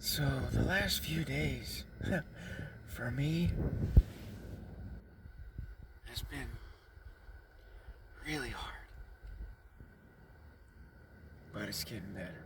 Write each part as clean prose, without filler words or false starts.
So, the last few days, for me, has been really hard. But it's getting better.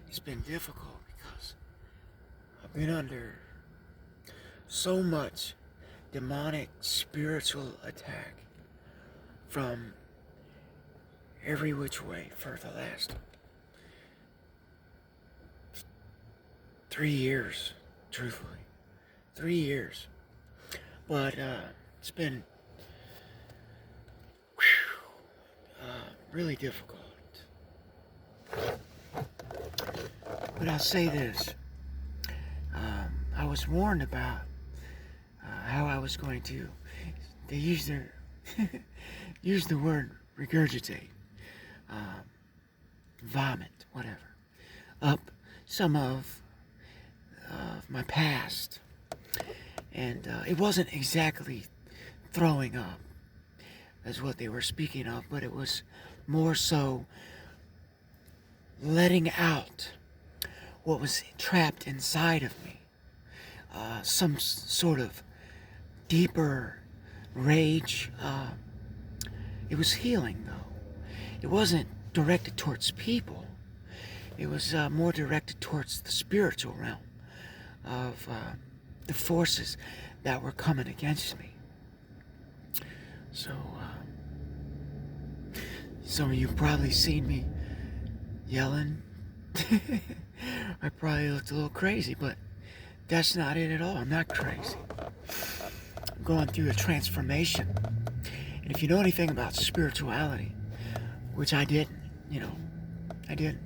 It's been difficult because I've been under so much demonic spiritual attack from every which way for the last 3 years, truthfully. 3 years. But it's been really difficult. But I'll say this. I was warned about how I was going to, they use their, use the word regurgitate, vomit, whatever, up some of my past. And it wasn't exactly throwing up as what they were speaking of, but it was more so letting out what was trapped inside of me. Some sort of deeper rage. It was healing, though. It wasn't directed towards people. It was more directed towards the spiritual realm of the forces that were coming against me. So, some of you have probably seen me yelling. I probably looked a little crazy, but that's not it at all. I'm not crazy. I'm going through a transformation. And if you know anything about spirituality, which I didn't, I didn't.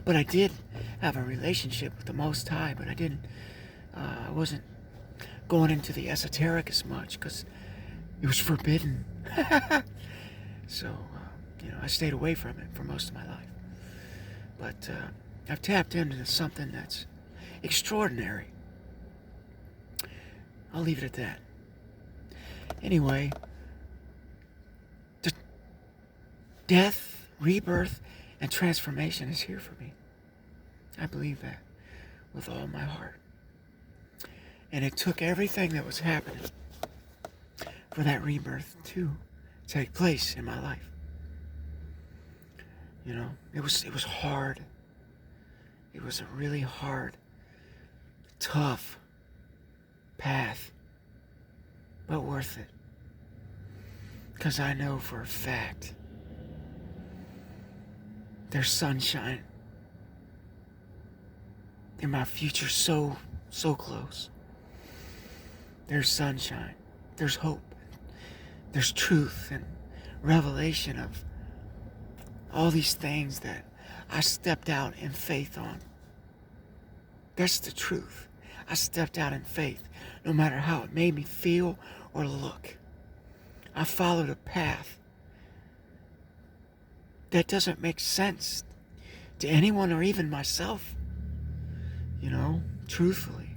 But I did have a relationship with the Most High, but I wasn't going into the esoteric as much because it was forbidden. So, I stayed away from it for most of my life. But I've tapped into something that's extraordinary. I'll leave it at that. Anyway, the death, rebirth, and transformation is here for me. I believe that with all my heart. And it took everything that was happening for that rebirth to take place in my life. It was hard. It was a really hard, tough path, but worth it. Because I know for a fact there's sunshine in my future, so close. There's sunshine, there's hope, there's truth and revelation of all these things that I stepped out in faith on. That's the truth. I stepped out in faith, no matter how it made me feel or look. I followed a path that doesn't make sense to anyone or even myself, truthfully.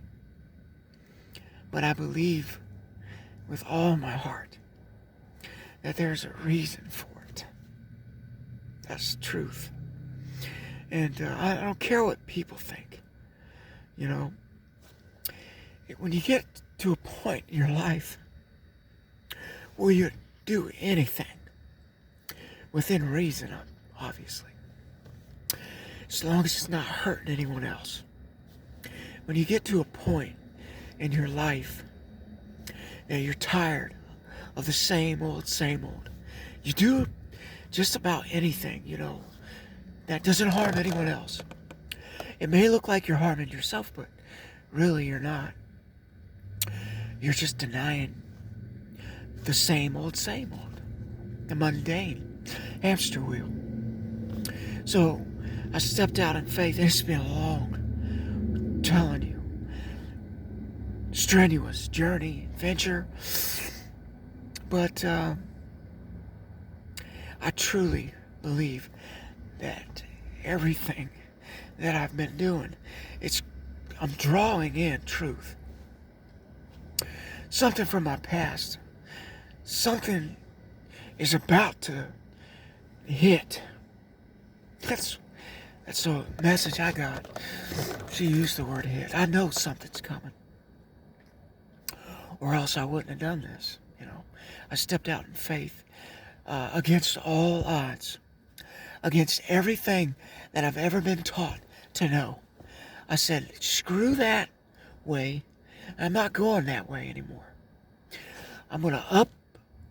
But I believe with all my heart that there's a reason for it. That's the truth. And I don't care what people think. When you get to a point in your life where you do anything within reason, obviously, as long as it's not hurting anyone else. When you get to a point in your life that you're tired of the same old, you do just about anything, that doesn't harm anyone else. It may look like you're harming yourself, but really you're not. You're just denying the same old, the mundane hamster wheel. So I stepped out in faith, and it's been a long, I'm telling you, strenuous journey, adventure. But I truly believe that everything that I've been doing, I'm drawing in truth. Something from my past. Something is about to hit. That's the message I got. She used the word hit. I know something's coming. Or else I wouldn't have done this. I stepped out in faith against all odds, against everything that I've ever been taught to know. I said, screw that way. I'm not going that way anymore. I'm going to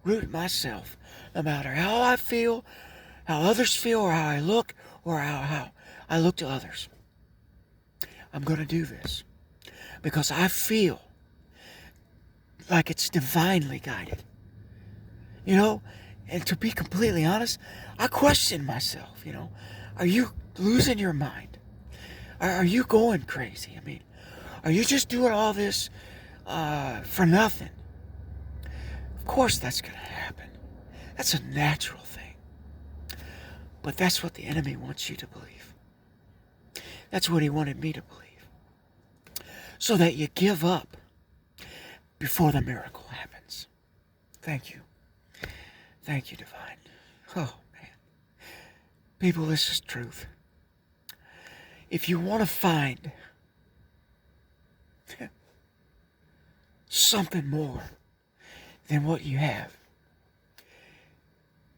uproot myself, no matter how I feel, how others feel, or how I look, or how I look to others. I'm going to do this because I feel like it's divinely guided. And to be completely honest, I question myself, Are you losing your mind? Are you going crazy? I mean, are you just doing all this for nothing? Of course that's going to happen. That's a natural thing. But that's what the enemy wants you to believe. That's what he wanted me to believe. So that you give up before the miracle happens. Thank you. Thank you, Divine. Oh, man. People, this is truth. If you want to find something more than what you have,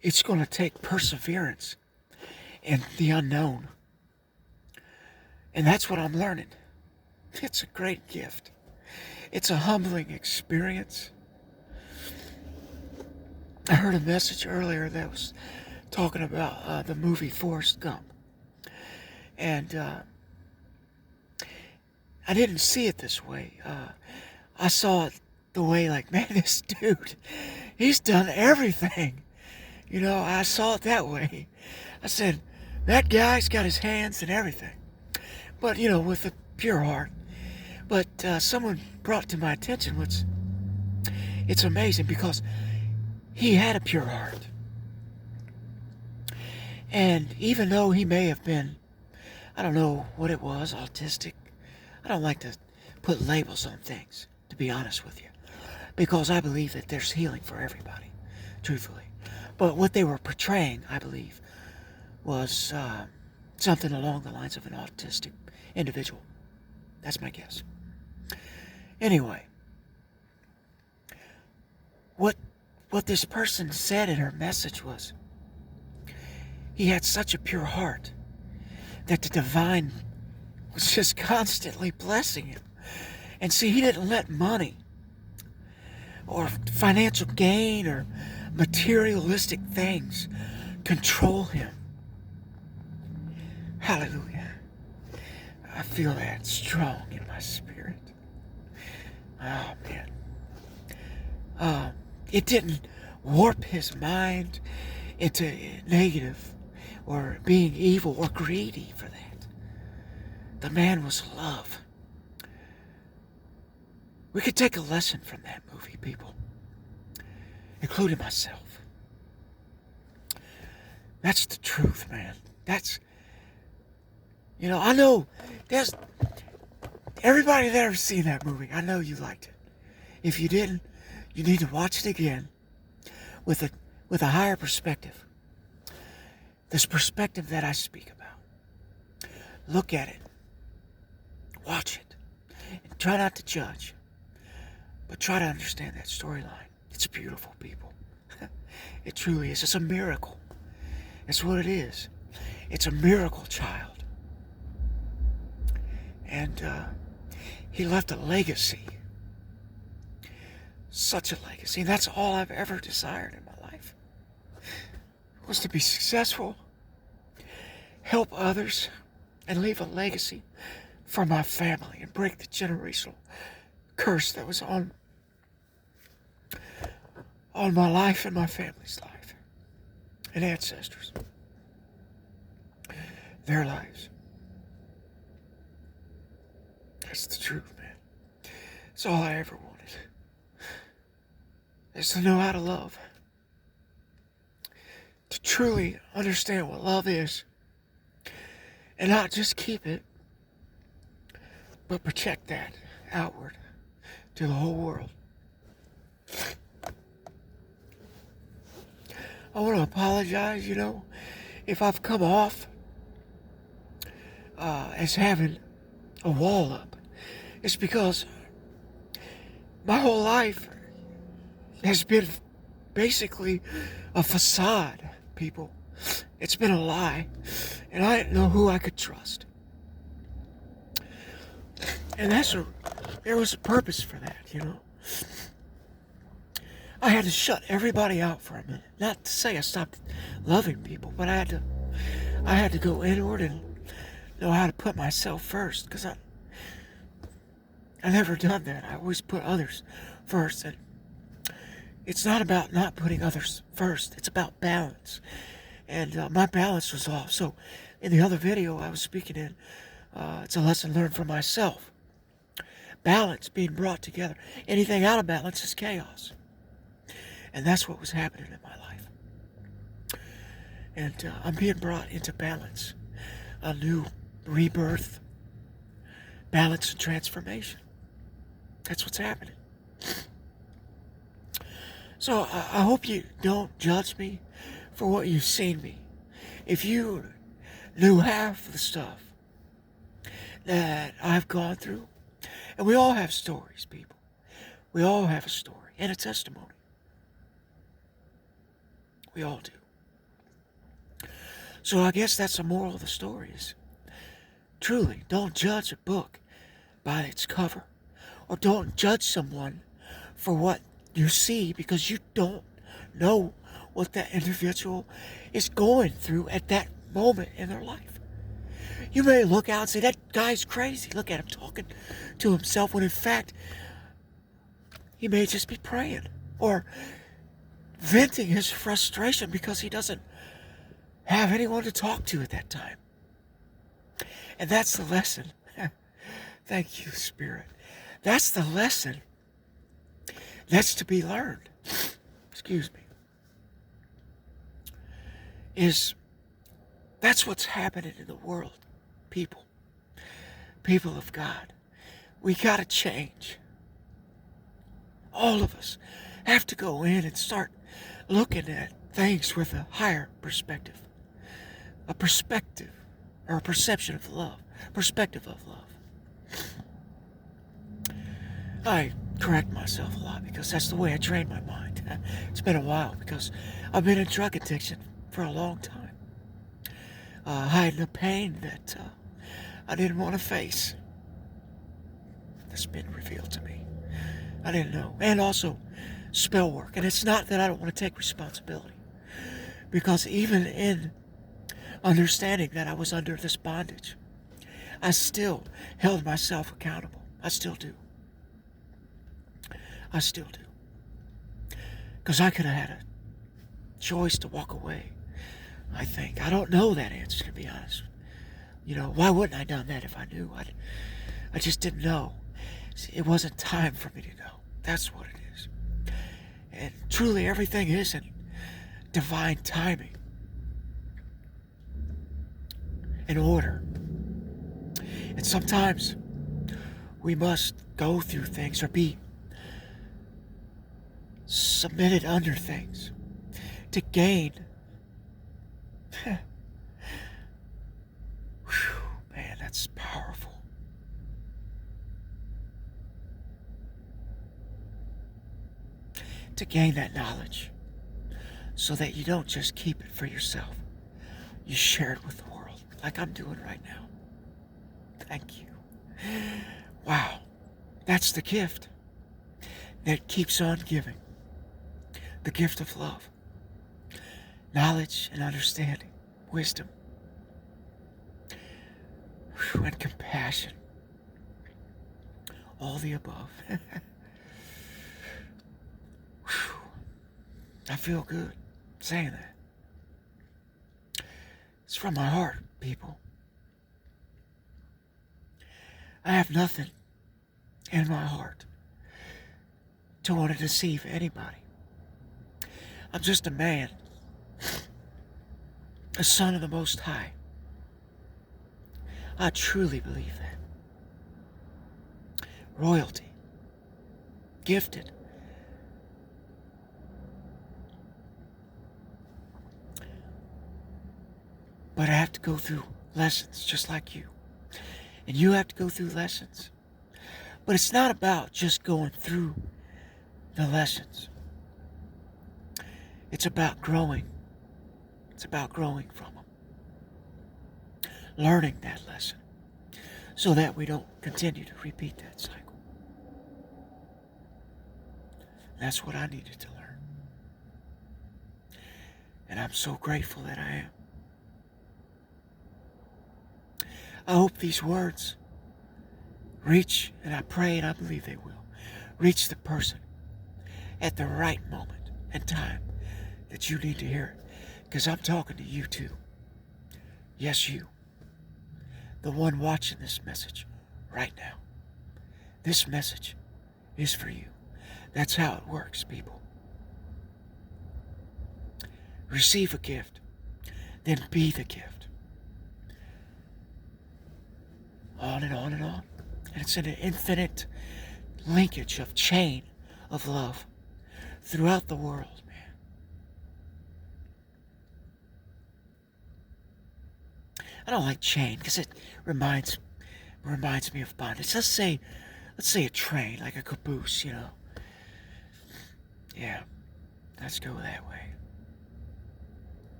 it's going to take perseverance in the unknown. And that's what I'm learning. It's a great gift. It's a humbling experience. I heard a message earlier that was talking about the movie Forrest Gump. And I didn't see it this way. I saw it the way, like, man, this dude, he's done everything. I saw it that way. I said, that guy's got his hands and everything. But, with a pure heart. But someone brought to my attention it's amazing because he had a pure heart. And even though he may have been, I don't know what it was, autistic. I don't like to put labels on things, to be honest with you. Because I believe that there's healing for everybody, truthfully. But what they were portraying, I believe, was something along the lines of an autistic individual. That's my guess. Anyway, what this person said in her message was, he had such a pure heart that the divine was just constantly blessing him. And see, he didn't let money or financial gain or materialistic things control him. Hallelujah. I feel that strong in my spirit. Oh, man. It didn't warp his mind into negative or being evil or greedy for that. The man was love. We could take a lesson from that movie, people, including myself. That's the truth, man. That's, I know there's everybody that ever seen that movie. I know you liked it. If you didn't, you need to watch it again with a higher perspective. This perspective that I speak about. Look at it. Watch it. And try not to judge. But try to understand that storyline. It's beautiful, people. It truly is. It's a miracle. That's what it is. It's a miracle child. And he left a legacy. Such a legacy. And that's all I've ever desired in my life. Was to be successful, help others, and leave a legacy for my family and break the generational curse that was on my life and my family's life and ancestors. Their lives. That's the truth, man. It's all I ever wanted. Is to know how to love. To truly understand what love is. And not just keep it, but project that outward to the whole world. I want to apologize, if I've come off as having a wall up. It's because my whole life has been basically a facade, people. It's been a lie, and I didn't know who I could trust. And there was a purpose for that, you know. I had to shut everybody out for a minute. Not to say I stopped loving people, but I had to go inward and know how to put myself first, because I never done that. I always put others first, and it's not about not putting others first. It's about balance, and my balance was off. So, in the other video I was speaking in, it's a lesson learned for myself. Balance being brought together. Anything out of balance is chaos, and that's what was happening in my life. And I'm being brought into balance, a new rebirth, balance and transformation. That's what's happening. So I hope you don't judge me for what you've seen me. If you knew half the stuff that I've gone through, and we all have stories, people. We all have a story and a testimony. We all do. So I guess that's the moral of the story is, truly, don't judge a book by its cover. Or don't judge someone for what you see, because you don't know what that individual is going through at that moment in their life. You may look out and say, that guy's crazy. Look at him talking to himself, when in fact, he may just be praying or venting his frustration because he doesn't have anyone to talk to at that time. And that's the lesson. Thank you, Spirit. That's the lesson that's to be learned. Excuse me. That's what's happening in the world, people. People of God. We gotta change. All of us have to go in and start looking at things with a higher perspective. A perspective, or a perception of love. Perspective of love. I correct myself a lot because that's the way I train my mind. It's been a while because I've been in drug addiction for a long time. Hiding a pain that I didn't want to face. That's been revealed to me. I didn't know. And also spell work. And it's not that I don't want to take responsibility. Because even in understanding that I was under this bondage, I still held myself accountable. I still do. I still do. Because I could have had a choice to walk away, I think. I don't know that answer, to be honest. You know, why wouldn't I have done that if I knew? I just didn't know. It wasn't time for me to know. That's what it is. And truly everything is in divine timing. In order. And sometimes we must go through things or be submitted under things to gain. Whew, man, that's powerful. To gain that knowledge so that you don't just keep it for yourself. You share it with the world like I'm doing right now. Thank you. Wow. That's the gift that keeps on giving. The gift of love, knowledge and understanding, wisdom, and compassion. All the above. I feel good saying that. It's from my heart, people. I have nothing in my heart to want to deceive anybody. I'm just a man, a son of the Most High. I truly believe that. Royalty, gifted. But I have to go through lessons just like you. And you have to go through lessons. But it's not about just going through the lessons. It's about growing. It's about growing from them. Learning that lesson so that we don't continue to repeat that cycle. That's what I needed to learn. And I'm so grateful that I am. I hope these words reach, and I pray and I believe they will, reach the person at the right moment and time that you need to hear it. Because I'm talking to you too. Yes, you. The one watching this message right now. This message is for you. That's how it works, people. Receive a gift, then be the gift. On and on and on. And it's an infinite linkage of chain of love throughout the world, man. I don't like chain because it reminds me of bondage. Let's say a train, like a caboose, Yeah, let's go that way.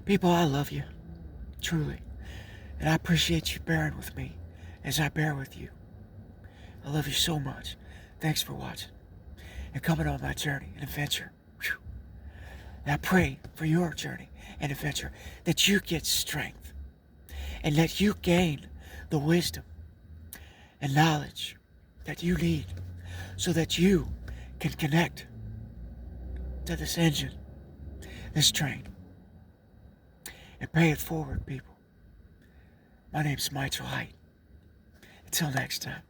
People, I love you, truly. And I appreciate you bearing with me as I bear with you. I love you so much. Thanks for watching and coming on my journey and adventure. Whew. And I pray for your journey and adventure that you get strength and that you gain the wisdom and knowledge that you need so that you can connect to this engine, this train, and pay it forward, people. My name's Mitchell Height. Until next time.